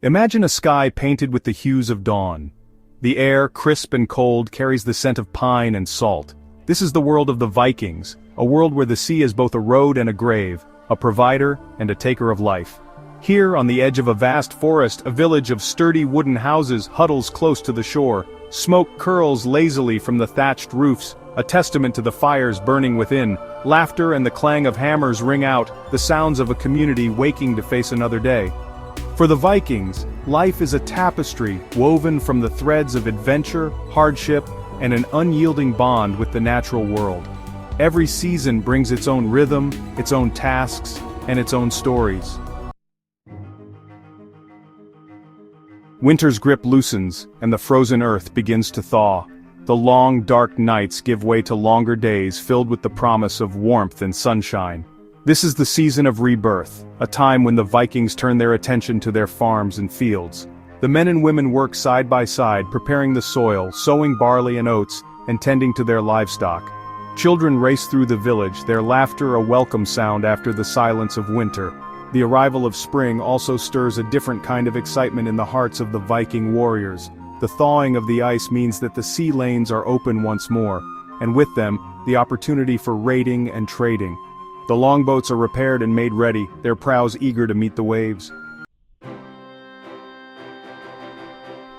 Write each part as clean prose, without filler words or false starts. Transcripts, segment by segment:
Imagine a sky painted with the hues of dawn. The air, crisp and cold, carries the scent of pine and salt. This is the world of the Vikings, a world where the sea is both a road and a grave, a provider and a taker of life. Here, on the edge of a vast forest, a village of sturdy wooden houses huddles close to the shore. Smoke curls lazily from the thatched roofs, a testament to the fires burning within. Laughter and the clang of hammers ring out, the sounds of a community waking to face another day. For the Vikings, life is a tapestry woven from the threads of adventure, hardship, and an unyielding bond with the natural world. Every season brings its own rhythm, its own tasks, and its own stories. Winter's grip loosens, and the frozen earth begins to thaw. The long, dark nights give way to longer days filled with the promise of warmth and sunshine. This is the season of rebirth, a time when the Vikings turn their attention to their farms and fields. The men and women work side by side, preparing the soil, sowing barley and oats, and tending to their livestock. Children race through the village, their laughter a welcome sound after the silence of winter. The arrival of spring also stirs a different kind of excitement in the hearts of the Viking warriors. The thawing of the ice means that the sea lanes are open once more, and with them, the opportunity for raiding and trading. The longboats are repaired and made ready, their prows eager to meet the waves.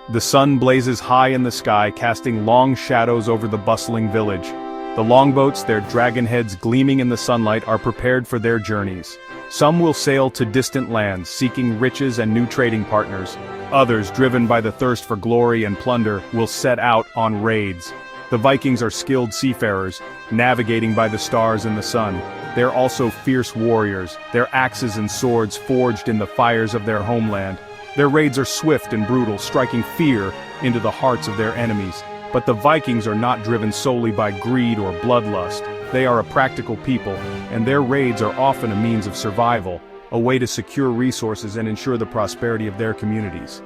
The sun blazes high in the sky, casting long shadows over the bustling village. The longboats, their dragon heads gleaming in the sunlight, are prepared for their journeys. Some will sail to distant lands, seeking riches and new trading partners. Others, driven by the thirst for glory and plunder, will set out on raids. The Vikings are skilled seafarers, navigating by the stars and the sun. They're also fierce warriors, their axes and swords forged in the fires of their homeland. Their raids are swift and brutal, striking fear into the hearts of their enemies. But the Vikings are not driven solely by greed or bloodlust. They are a practical people, and their raids are often a means of survival, a way to secure resources and ensure the prosperity of their communities.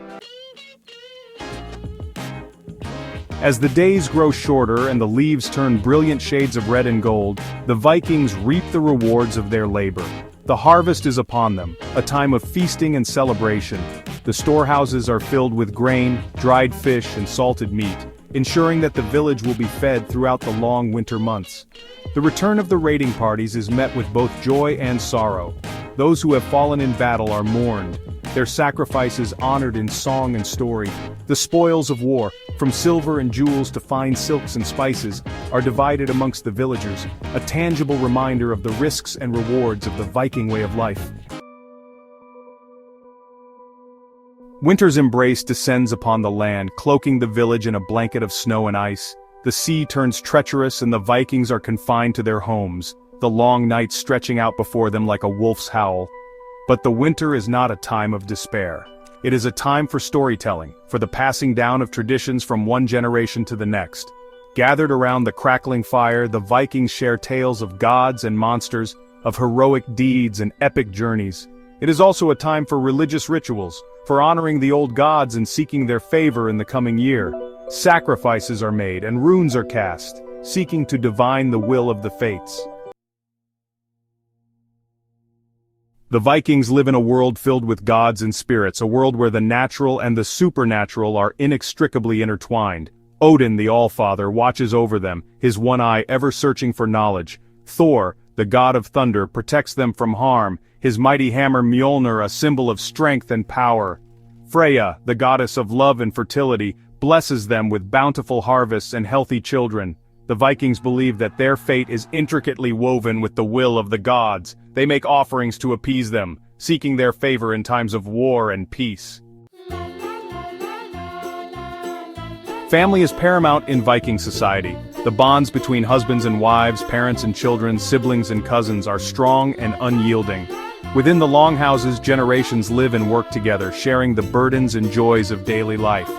As the days grow shorter and the leaves turn brilliant shades of red and gold, the Vikings reap the rewards of their labor. The harvest is upon them, a time of feasting and celebration. The storehouses are filled with grain, dried fish, and salted meat, ensuring that the village will be fed throughout the long winter months. The return of the raiding parties is met with both joy and sorrow. Those who have fallen in battle are mourned, their sacrifices honored in song and story. The spoils of war, from silver and jewels to fine silks and spices, are divided amongst the villagers, a tangible reminder of the risks and rewards of the Viking way of life. Winter's embrace descends upon the land, cloaking the village in a blanket of snow and ice. The sea turns treacherous and the Vikings are confined to their homes, the long nights stretching out before them like a wolf's howl. But the winter is not a time of despair. It is a time for storytelling, for the passing down of traditions from one generation to the next. Gathered around the crackling fire, the Vikings share tales of gods and monsters, of heroic deeds and epic journeys. It is also a time for religious rituals, for honoring the old gods and seeking their favor in the coming year. Sacrifices are made and runes are cast, seeking to divine the will of the fates. The Vikings live in a world filled with gods and spirits, a world where the natural and the supernatural are inextricably intertwined. Odin, the Allfather, watches over them, his one eye ever searching for knowledge. Thor, the god of thunder, protects them from harm, his mighty hammer Mjolnir a symbol of strength and power. Freya, the goddess of love and fertility, blesses them with bountiful harvests and healthy children. The Vikings believe that their fate is intricately woven with the will of the gods. They make offerings to appease them, seeking their favor in times of war and peace. Family is paramount in Viking society. The bonds between husbands and wives, parents and children, siblings and cousins are strong and unyielding. Within the longhouses, generations live and work together, sharing the burdens and joys of daily life.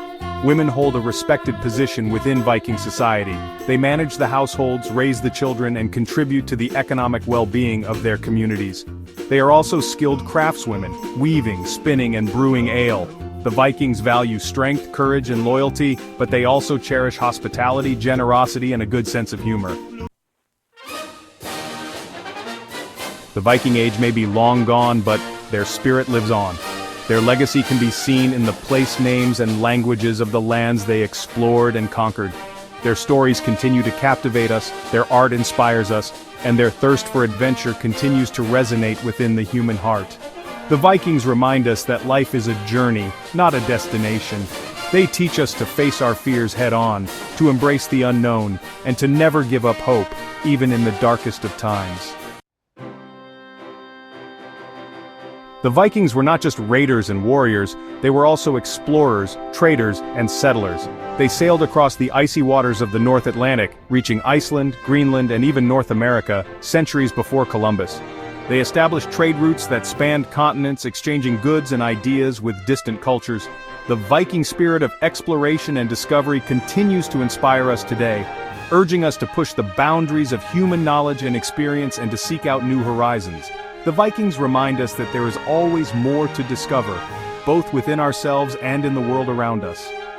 Women hold a respected position within Viking society. They manage the households, raise the children, and contribute to the economic well-being of their communities. They are also skilled craftswomen, weaving, spinning, and brewing ale. The Vikings value strength, courage, and loyalty, but they also cherish hospitality, generosity, and a good sense of humor. The Viking age may be long gone, but their spirit lives on. Their legacy can be seen in the place names and languages of the lands they explored and conquered. Their stories continue to captivate us, their art inspires us, and their thirst for adventure continues to resonate within the human heart. The Vikings remind us that life is a journey, not a destination. They teach us to face our fears head-on, to embrace the unknown, and to never give up hope, even in the darkest of times. The Vikings were not just raiders and warriors, they were also explorers, traders, and settlers. They sailed across the icy waters of the North Atlantic, reaching Iceland, Greenland, and even North America, centuries before Columbus. They established trade routes that spanned continents, exchanging goods and ideas with distant cultures. The Viking spirit of exploration and discovery continues to inspire us today, urging us to push the boundaries of human knowledge and experience and to seek out new horizons. The Vikings remind us that there is always more to discover, both within ourselves and in the world around us.